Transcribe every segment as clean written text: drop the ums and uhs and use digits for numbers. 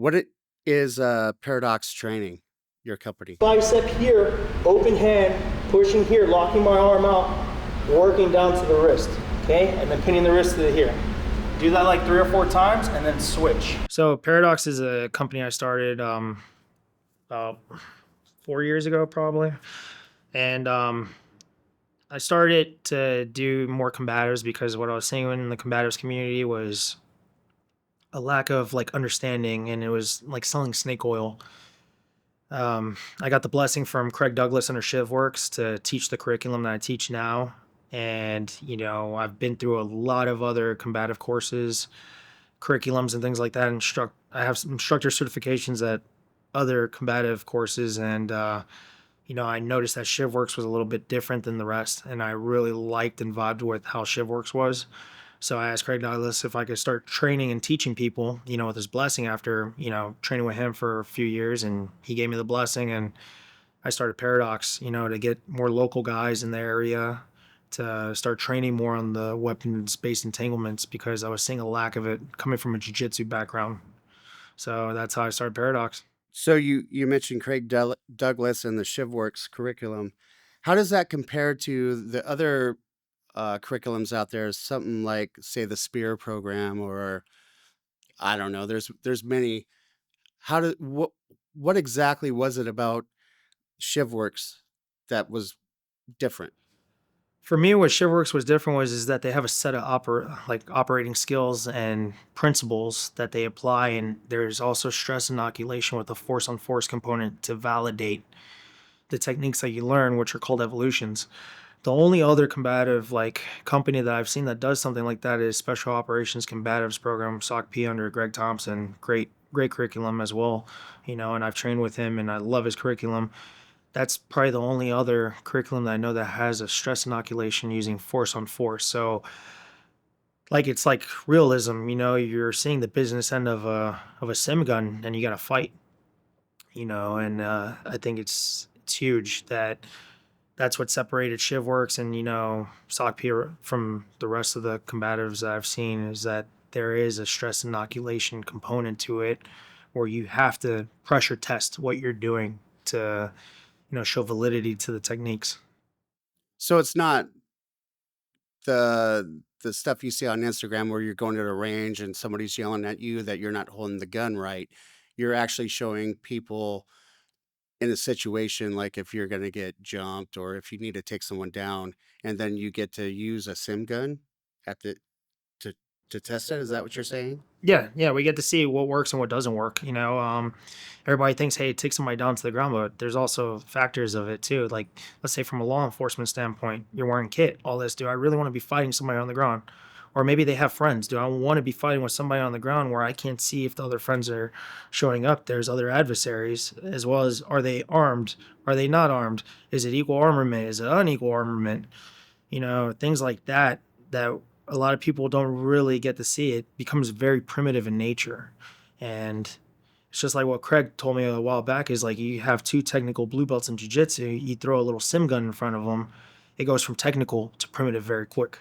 What is Paradox Training, your company? Bicep here, open hand, pushing here, locking my arm out, working down to the wrist, okay? And then pinning the wrist to here. Do that like 3 or 4 times and then switch. So Paradox is a company I started about 4 years ago, probably. And I started to do more combatives because what I was seeing in the combatives community was a lack of like understanding, and it was like selling snake oil. I got the blessing from Craig Douglas under ShivWorks to teach the curriculum that I teach now. And, I've been through a lot of other combative courses, curriculums, and things like that. I have some instructor certifications at other combative courses. And, I noticed that ShivWorks was a little bit different than the rest. And I really liked and vibed with how ShivWorks was. So I asked Craig Douglas if I could start training and teaching people, with his blessing after, training with him for a few years. And he gave me the blessing, and I started Paradox, to get more local guys in the area to start training more on the weapons-based entanglements because I was seeing a lack of it coming from a jiu-jitsu background. So that's how I started Paradox. So you mentioned Craig Douglas and the ShivWorks curriculum. How does that compare to the other curriculums out there? Something like, say, the Spear program, or I don't know. There's many. What exactly was it about ShivWorks that was different? For me, what ShivWorks was different is that they have a set of operating skills and principles that they apply, and there's also stress inoculation with a force on force component to validate the techniques that you learn, which are called evolutions. The only other combative company that I've seen that does something like that is Special Operations Combatives Program, SOCP under Greg Thompson. Great curriculum as well, and I've trained with him and I love his curriculum. That's probably the only other curriculum that I know that has a stress inoculation using force on force. So it's like realism, you're seeing the business end of a sim gun and you got to fight, and I think it's huge that's what separated ShivWorks and, SOCP from the rest of the combatives that I've seen is that there is a stress inoculation component to it where you have to pressure test what you're doing to show validity to the techniques. So it's not the stuff you see on Instagram where you're going to the range and somebody's yelling at you that you're not holding the gun right. You're actually showing people in a situation like if you're going to get jumped or if you need to take someone down, and then you get to use a sim gun at the to to test it. Is that what you're saying? Yeah, we get to see what works and what doesn't work. Everybody thinks, hey, take somebody down to the ground, but there's also factors of it too. Like, let's say from a law enforcement standpoint, you're wearing kit, all this. Do I really want to be fighting somebody on the ground? Or maybe they have friends. Do I want to be fighting with somebody on the ground where I can't see if the other friends are showing up? There's other adversaries, as well as are they armed? Are they not armed? Is it equal armament? Is it unequal armament? Things like that a lot of people don't really get to see. It becomes very primitive in nature. And it's just like what Craig told me a while back is like you have 2 technical blue belts in jiu-jitsu, you throw a little sim gun in front of them, it goes from technical to primitive very quick.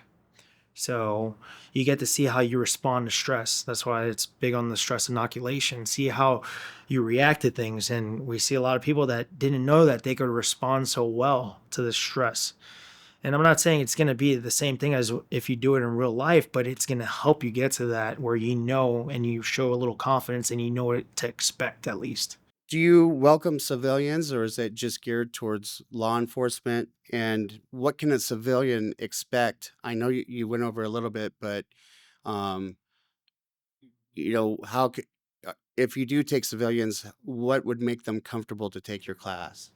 So you get to see how you respond to stress. That's why it's big on the stress inoculation. See how you react to things. And we see a lot of people that didn't know that they could respond so well to the stress. And I'm not saying it's going to be the same thing as if you do it in real life, but it's going to help you get to that where and you show a little confidence and you know what to expect at least. Do you welcome civilians, or is it just geared towards law enforcement? And what can a civilian expect? I know you went over a little bit, but um, if you do take civilians, what would make them comfortable to take your class?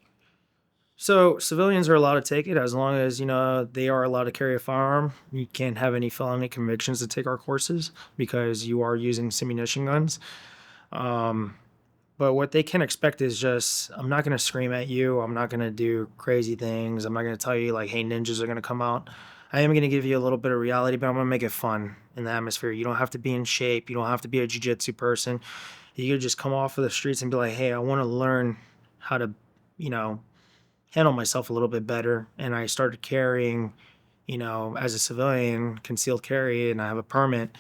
So civilians are allowed to take it as long as, they are allowed to carry a firearm. You can't have any felony convictions to take our courses because you are using simunition guns. But what they can expect is just, I'm not going to scream at you. I'm not going to do crazy things. I'm not going to tell you like, hey, ninjas are going to come out. I am going to give you a little bit of reality, but I'm going to make it fun in the atmosphere. You don't have to be in shape. You don't have to be a jiu-jitsu person. You could just come off of the streets and be like, hey, I want to learn how to, handle myself a little bit better. And I started carrying, as a civilian, concealed carry, and I have a permit.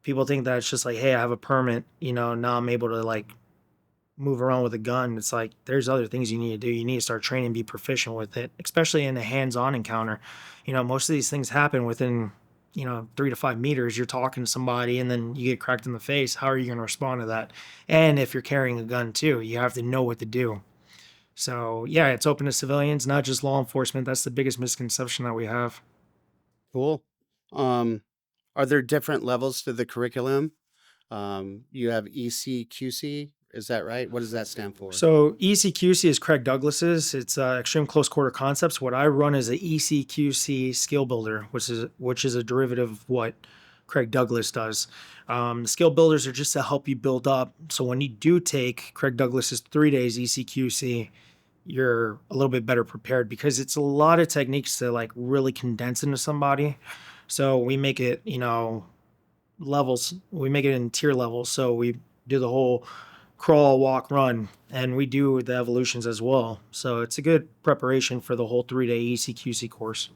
People think that it's just like, hey, I have a permit, now I'm able to like move around with a gun. It's like there's other things you need to do. You need to start training, be proficient with it, especially in a hands-on encounter. Most of these things happen within 3 to 5 meters. You're talking to somebody and then you get cracked in the face. How are you going to respond to that? And if you're carrying a gun too, you have to know what to do. So yeah, it's open to civilians, not just law enforcement. That's the biggest misconception that we have. Cool. Um, are there different levels to the curriculum? You have ECQC, is that right? What does that stand for? So ECQC is Craig Douglas's. It's Extreme Close Quarter Concepts. What I run is a ECQC Skill Builder, which is a derivative of what Craig Douglas does. Skill builders are just to help you build up. So when you do take Craig Douglas's 3 days ECQC, you're a little bit better prepared because it's a lot of techniques to like really condense into somebody. So we make it, levels. We make it in tier levels. So we do the whole crawl, walk, run, and we do the evolutions as well. So it's a good preparation for the whole 3 day ECQC course.